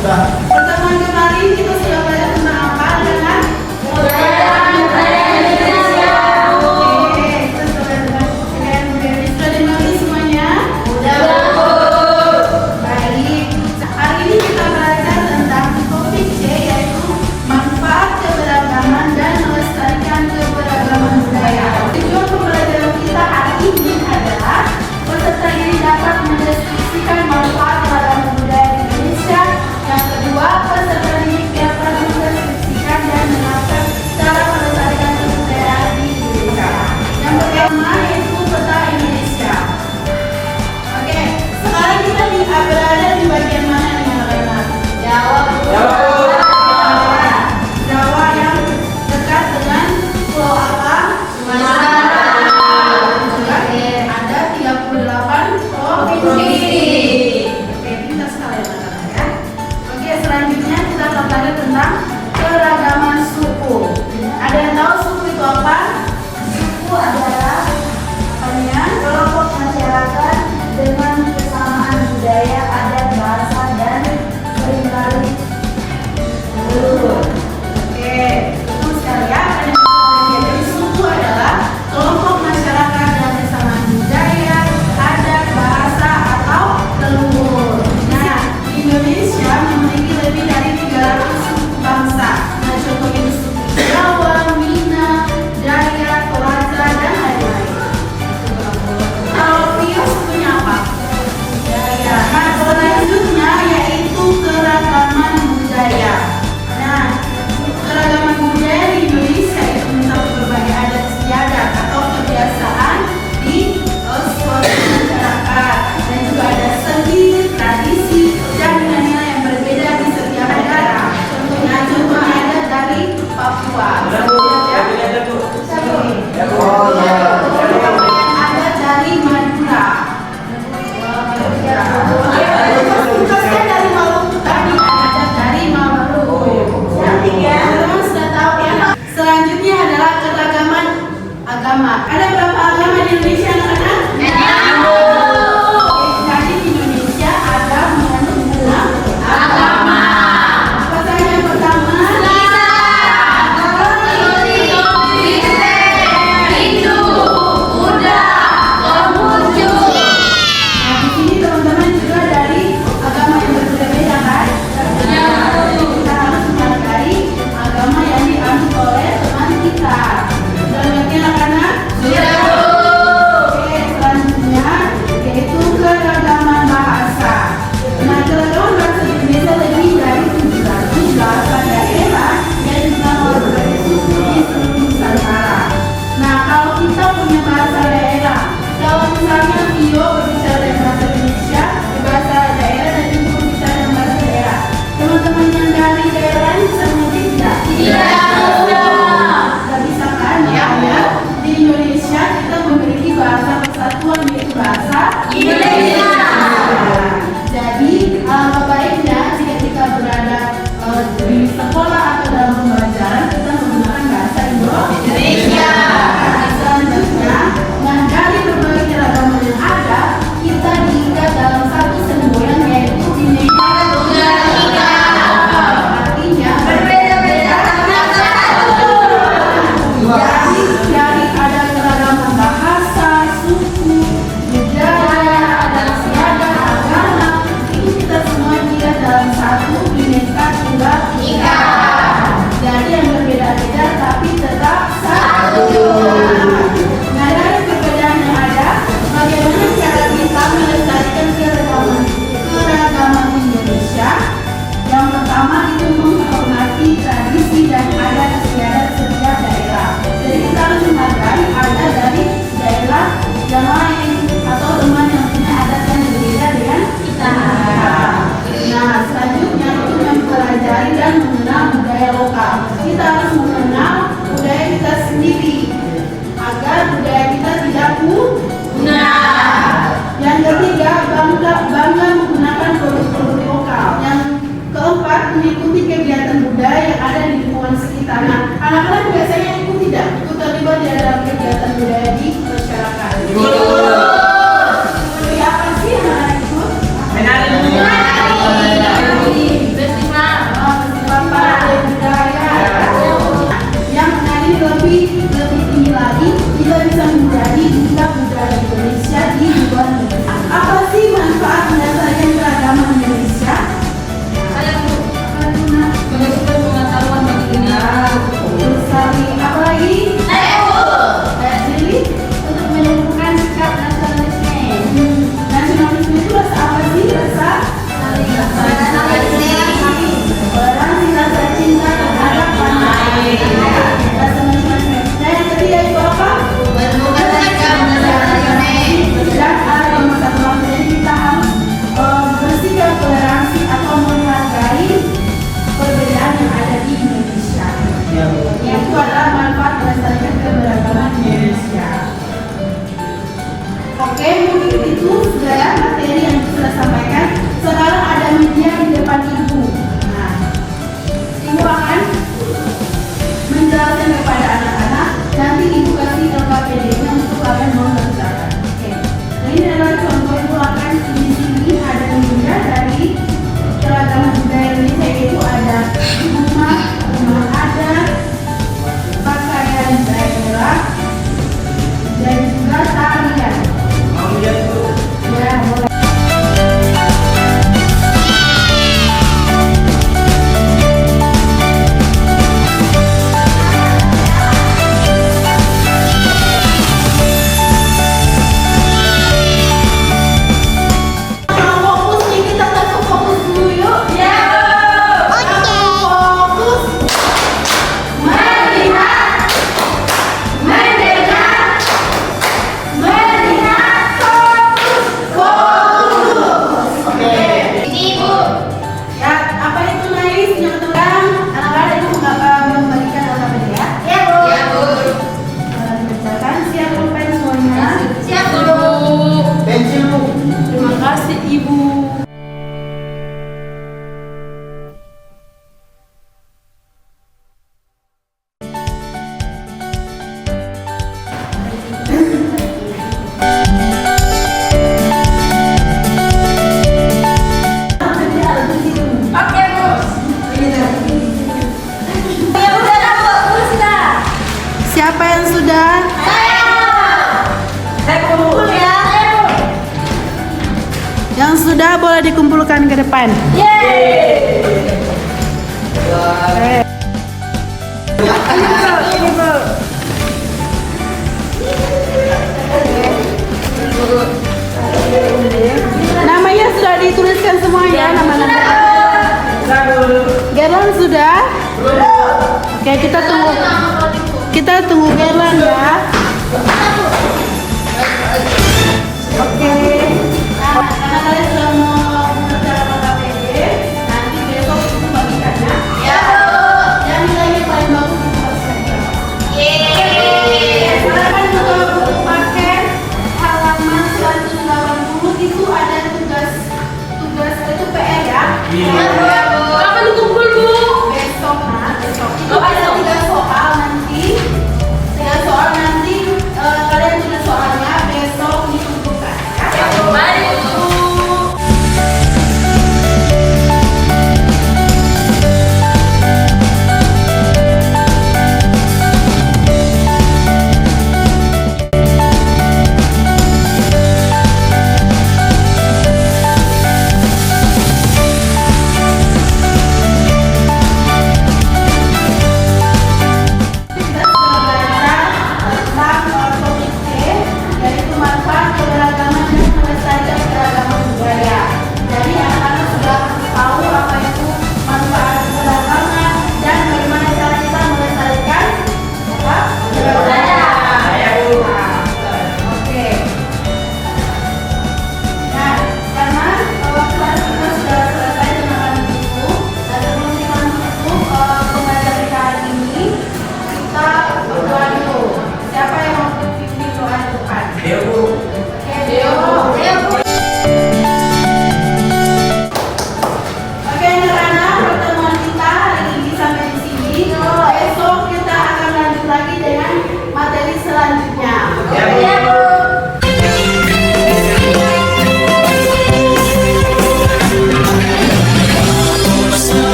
Pertemuan kemarin kita sudah belajar tentang apa dengan budaya Indonesia. Oke, kita sudah belajar budaya Indonesia. Sudah dimengerti semuanya? Sudah. Baik. Hari ini kita belajar tentang topik C, yaitu manfaat keberagaman dan melestarikan keberagaman budaya. Tujuan pembelajaran kita hari ini adalah peserta ini dapat mendeskripsikan manfaat keberagaman budaya Indonesia. Yang kedua, di sekolah atau dalam pembelajaran kita menggunakan bahasa Indonesia. Selanjutnya, nah dari berbagai keragaman yang ada, kita diikat dalam satu semboyan yaitu Bhinneka Tunggal Ika. Artinya berbeda-beda tapi satu. Jadi ada keragaman bahasa, suku, budaya, adat istiadat, agama. Itu kita semua diikat dalam satu Bhinneka Tunggal Ika. Jadi yang berbeda-beda tapi tetap satu. Nah dari perbedaan yang ada, bagaimana cara kita melestarikan keragaman Indonesia? Yang pertama itu menghormati tradisi dan adat istiadat setiap daerah. Jadi kita harus menghargai adat dari daerah yang lain atau teman yang punya adat yang berbeda dengan kita. Nah selanjutnya itu mempelajari dan mengenal budaya lokal. Kita harus mengenal budaya kita sendiri agar budaya kita tidak punah. Yang ketiga, bangga menggunakan produk-produk lokal. Yang keempat, mengikuti kegiatan budaya yang ada di lingkungan sekitar. Nah, anak-anak biasanya ikut tidak? Ikut terlibat di dalam kegiatan budaya di masyarakat. Seperti apa sih yang anak ikut? Festival parade budaya. Yang menari lebih tinggi lagi, kita bisa menjadi duta budaya Indonesia di luar negeri. Apa sih manfaat mendasarkan keragaman Indonesia? Pengetahuan bagi dunia. Sekali. Apa lagi? Jadi untuk menumbuhkan sikap nasionalisme. Nasionalisme itu rasa apa sih? Rasa toleransi, rasa cinta terhadap tanah air. Rasa nasionalisme. Nah yang ketiga itu apa? Dan ada pemersatuan. Jadi kita harus bersikap toleransi atau menghargai perbedaan yang ada di Indonesia. Itu adalah manfaat melestarikan keberagaman Indonesia. Oke, mungkin itu sudah ya materi yang sudah sampaikan. Sekarang ada media di depan ibu. Nah, ibu akan menjelaskan kepada anak-anak. Nanti ibu kasih LKPD-nya untuk kalian mengerjakan. Oke. Nah ini adalah contoh ibu akan di sini ada media dari keragaman budaya Indonesia, yaitu ada rumah adat, pakaian daerah, dan juga tarian. Ya, boleh. Fokus nih, kita satu fokus dulu yuk. Ya. Fokus. Melihat. Mendengar. Melihat. Fokus. Fokus. Oke. Ini ibu. Ya, apa itu Nais yang terang? Anak-anak ibu nggak membagikan LKPD ya? Ya bu. Ya bu. Dibacakan. Siap pulpen semuanya. Siap bu. Pensil bu. Terima kasih ibu. Oke bos. Ya udah bu, sudah. Siapa yang sudah? Saya kumpul ya. Yang sudah boleh dikumpulkan ke depan. Yeay. Ini bu. Namanya sudah dituliskan semua ya, nama-nama. Gerlan sudah? Oke, kita tunggu Gerlan ya. Oke. Nah, karena kalian sudah mau mengerjakan KPD, nanti besok itu bagikannya. Ya. Dan nilainya paling bagus itu harus saya. Silakan juga buku paket halaman 180 itu ada tugas itu PR ya.